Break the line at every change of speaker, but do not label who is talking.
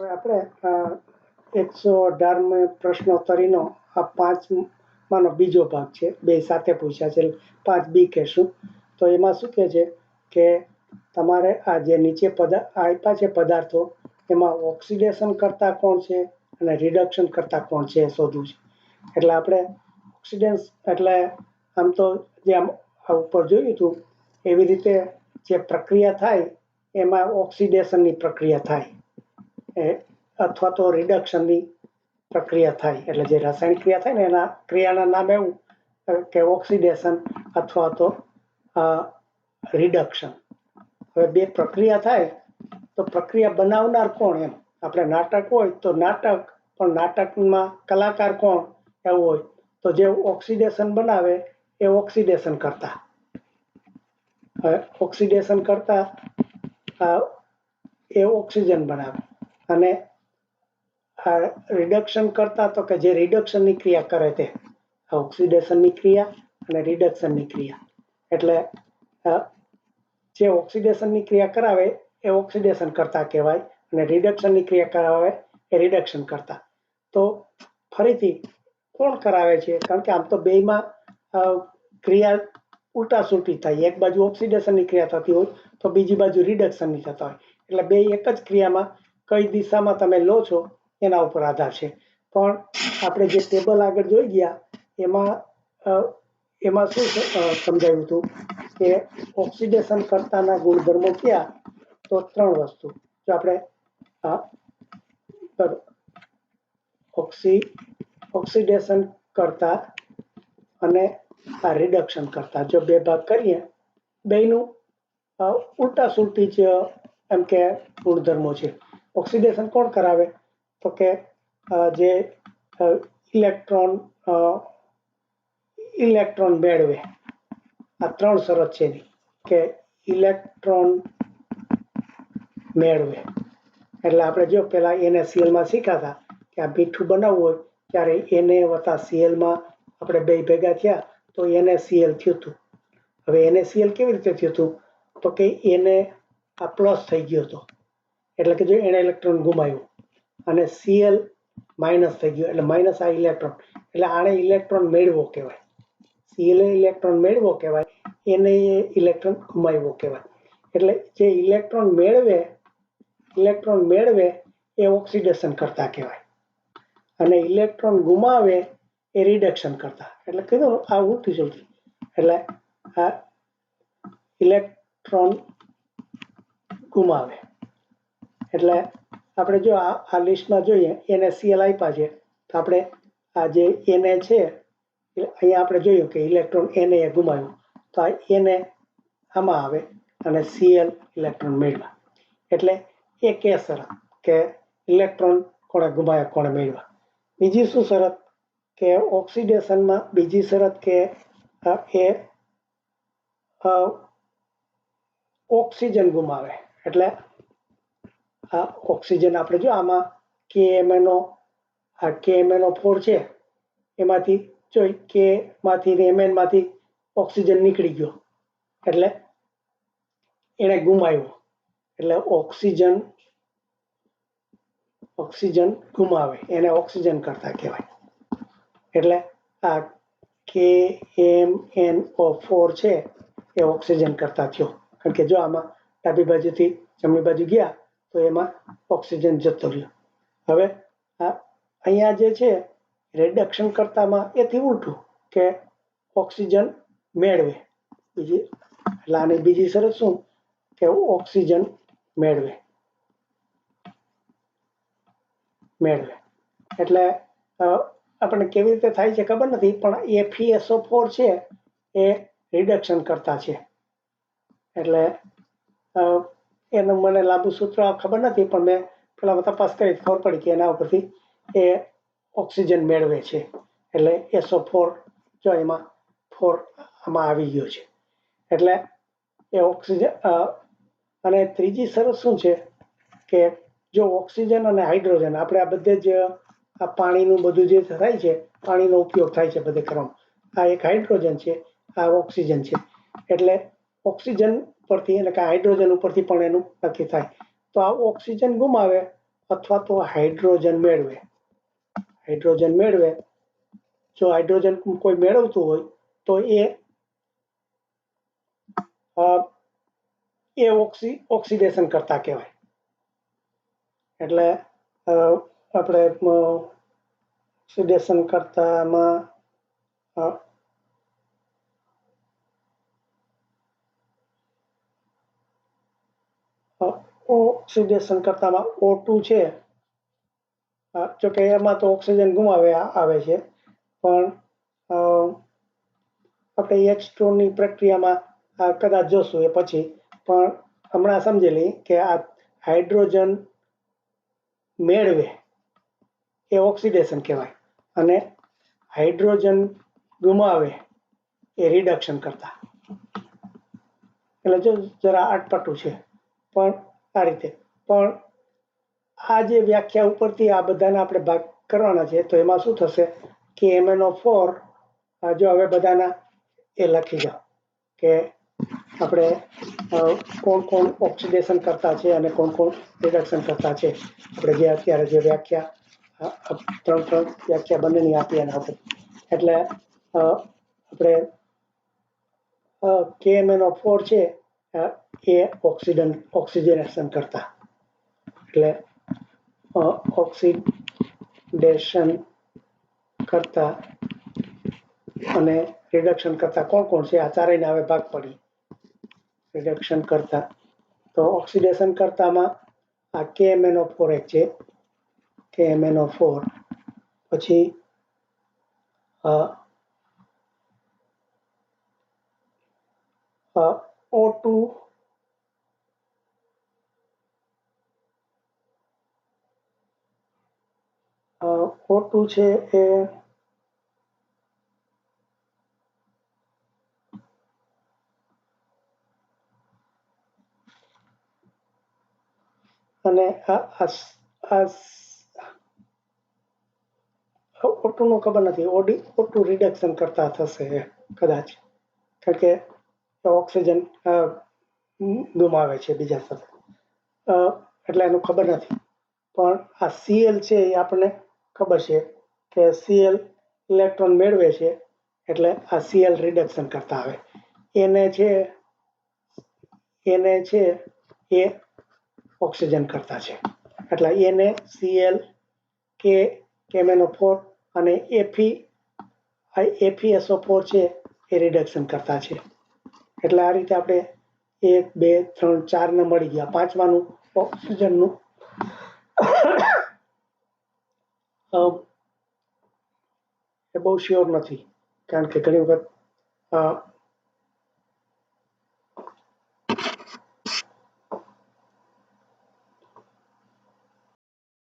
હવે આપણે 118 પ્રશ્નોત્તરીનો આ 5માંનો બીજો ભાગ છે. બે સાથે પૂછ્યા છે, 5B કહેશું. તો એમાં શું કહે છે કે તમારે આ જે નીચે આપ્યા છે પદાર્થો, એમાં ઓક્સિડેશન કરતા કોણ છે અને રિડક્શન કરતા કોણ છે એ શોધવું છે. એટલે આપણે ઓક્સિડન્સ એટલે આમ તો જે આમ ઉપર જોયું હતું એવી રીતે જે પ્રક્રિયા થાય એમાં ઓક્સિડેશનની પ્રક્રિયા થાય અથવા તો રિડક્શનની પ્રક્રિયા થાય. એટલે જે રાસાયણિક ક્રિયા થાય ને એના ક્રિયાના નામ એવું કે ઓક્સિડેશન અથવા તો રિડક્શન. હવે બે પ્રક્રિયા થાય તો પ્રક્રિયા બનાવનાર કોણ, એમ આપણે નાટક હોય તો નાટક, પણ નાટકમાં કલાકાર કોણ એવું હોય તો જે ઓક્સિડેશન બનાવે એ ઓક્સિડેશન કરતા. ઓક્સિડેશન કરતા એ ઓક્સિજન બનાવે અને રિડક્શન કરતા તો કે જે રિડક્શનની ક્રિયા કરે તે ઓક્સિડેશનની ક્રિયા અને રિડક્શનની ક્રિયા. એટલે જે ઓક્સિડેશનની ક્રિયા કરાવે એ ઓક્સિડેશન કરતા કહેવાય અને રિડક્શનની ક્રિયા કરાવે એ રિડક્શન કરતા. તો ફરીથી કોણ કરાવે છે, કારણ કે આમ તો બેમાં ક્રિયા ઉલટા સુલટી થાય. એક બાજુ ઓક્સિડેશનની ક્રિયા થતી હોય તો બીજી બાજુ રિડક્શનની થતા હોય. એટલે બે એક જ ક્રિયામાં કઈ દિશામાં તમે લો છો એના ઉપર આધાર છે. પણ આપણે જે ટેબલ આગળ જોઈ ગયા એમાં શું સમજાયું હતું કે ઓક્સિડેશન કરતાના ગુણધર્મો કયા, તો 3 વસ્તુ. જો આપણે ઓક્સિડેશન કરતા અને રિડક્શન કરતા જો બે ભાગ કરીએ, બેનું ઉલટા સુલટી જ એમ કે ગુણધર્મો છે. ઓક્સિડેશન કોણ કરાવે તો કે જે ઇલેક્ટ્રોન મેળવે. આ 3 શરત છે કે ઇલેક્ટ્રોન મેળવે. એટલે આપણે જો પેલા NaCl માં શીખ્યા હતા કે આ મીઠું બનાવવું હોય ત્યારે Na+Cl માં આપણે બે ભેગા થયા તો NaCl થયું હતું. હવે NaCl કેવી રીતે થયું હતું તો કે એને આ પ્લસ થઈ ગયો હતો, એટલે કે જો એને ઇલેક્ટ્રોન ગુમાવ્યું, અને Cl માઇનસ થઈ ગયો એટલે માઇનસ આ ઇલેક્ટ્રોન, એટલે આને ઇલેક્ટ્રોન મેળવો કહેવાય. Cl ઇલેક્ટ્રોન મેળવો કહેવાય, એને ઇલેક્ટ્રોન ગુમાવ્યો કહેવાય. એટલે જે ઇલેક્ટ્રોન મેળવે એ ઓક્સિડેશન કરતા કહેવાય અને ઇલેક્ટ્રોન ગુમાવે એ રિડક્શન કરતા. એટલે કીધું આ ઉલટી સુલટી. એટલે આ ઇલેક્ટ્રોન ગુમાવે એટલે આપણે જો આ લિસ્ટમાં જોઈએ NaCl આપ્યા છે તો આપણે આ જે Na છે અહીંયા આપણે જોયું કે ઇલેક્ટ્રોન Na એ ગુમાવ્યું તો આ Na આમાં આવે અને Cl ઇલેક્ટ્રોન મેળવ્યા. એટલે એ કે શરત કે ઇલેક્ટ્રોન કોણે ગુમાવ્યા કોણે મેળવ્યા. બીજી શું શરત કે ઓક્સિડેશનમાં બીજી શરત કે એ ઓક્સિજન ગુમાવે. એટલે આ ઓક્સિજન આપણે જો આમાં KMnO4 છે એમાંથી જોઈ કે માંથી Mn માંથી ઓક્સિજન નીકળી ગયો એટલે એને ગુમાવ્યો. એટલે ઓક્સિજન ગુમાવે એને ઓક્સિજન કરતા કહેવાય. એટલે આ KMnO4 છે એ ઓક્સિજન કરતા થયો, કારણ કે જો આમાં ડાબી બાજુથી જમણી બાજુ ગયા તો એમાં ઓક્સિજન જતો રહ્યો. હવે અહીંયા જે છે રિડક્શન કરતામાં એથી ઉલટું કે ઓક્સિજન મેળવે. એટલે આની બીજી શરત શું કે ઓક્સિજન મેળવે. એટલે આપણને કેવી રીતે થાય છે ખબર નથી, પણ FeSO4 છે એ રિડક્શન કરતા છે. એટલે એનું મને લાંબુ સૂત્ર ખબર નથી, પણ મેં પેલા તપાસ કરી ખબર પડી કે એના ઉપરથી એ ઓક્સિજન મેળવે છે. એટલે SO4 જો એમાં 4 આમાં આવી ગયો છે. એટલે એ ઓક્સિજન. અને ત્રીજી શરત શું છે કે જો ઓક્સિજન અને હાઇડ્રોજન આપણે આ બધે જ આ પાણીનું બધું જે થાય છે, પાણીનો ઉપયોગ થાય છે બધે કરવામાં, આ એક હાઇડ્રોજન છે, આ ઓક્સિજન છે. એટલે ઓક્સિજન પરથી એટલે કે હાઇડ્રોજન ઉપરથી પણ એનું નક્કી થાય. તો આ ઓક્સિજન ગુમાવે અથવા તો હાઇડ્રોજન મેળવે. હાઇડ્રોજન મેળવે, જો હાઇડ્રોજન કોઈ મેળવતું હોય તો એ ઓક્સિડેશન કરતા કહેવાય. એટલે આપણે ઓક્સિડેશન કરતામાં ઓક્સિડેશન કરતામાં O2 છે, જોકે એમાં તો ઓક્સિજન ગુમાવે આવે છે, પણ આપણે H2 ની પ્રક્રિયામાં કદાચ જોશું એ પછી, પણ હમણાં સમજી લઈએ કે આ હાઇડ્રોજન મેળવે એ ઓક્સિડેશન કહેવાય અને હાઇડ્રોજન ગુમાવે એ રિડક્શન કરતા. એટલે જો જરા અટપટું છે, પણ આ રીતે. પણ આ જે વ્યાખ્યા ઉપરથી આ બધાને આપણે ભાગ કરવાના છે, તો એમાં શું થશે કે MnO4 જો હવે બધાના એ લખી જાઓ કે આપણે કોણ કોણ ઓક્સિડેશન કરતા છે અને કોણ કોણ રિડક્શન કરતા છે. આપણે જે અત્યારે જે વ્યાખ્યા ત્રણ વ્યાખ્યા બંનેની આપી એના ઉપર. એટલે આપણે KMnO4 છે એ ઓક્સિજનેશન કરતા, એટલે ઓક્સિડેશન કરતા અને રિડક્શન કરતા કોણ કોણ છે, આ ચારેયને હવે ભાગ પડી. રિડક્શન કરતા તો ઓક્સિડેશન કરતામાં આ KMnO4 એક છે, KMnO4, પછી O2 O2 છે એ અને O2 નું ખબર નથી, O2 રિડક્શન કરતા થશે કદાચ, કારણ કે ઓક્સિજન ગુમાવે છે બીજા સાથે, એટલે એનું ખબર નથી. પણ આ Cl છે એ આપણને ખબર છે કે Cl ઇલેક્ટ્રોન મેળવે છે, એટલે આ Cl રિડક્શન કરતા આવે. એને છે એ ઓક્સિજન કરતા છે, એટલે એને Cl KMnO4 અને FeSO4 છે એ રિડક્શન કરતા છે. એટલે આ રીતે આપણે 1 2 3 4 ને મળી ગયા. પાંચમાનું ઓક્સિજનનું એ બહુ શ્યોર નથી, કારણ કે ઘણી વખત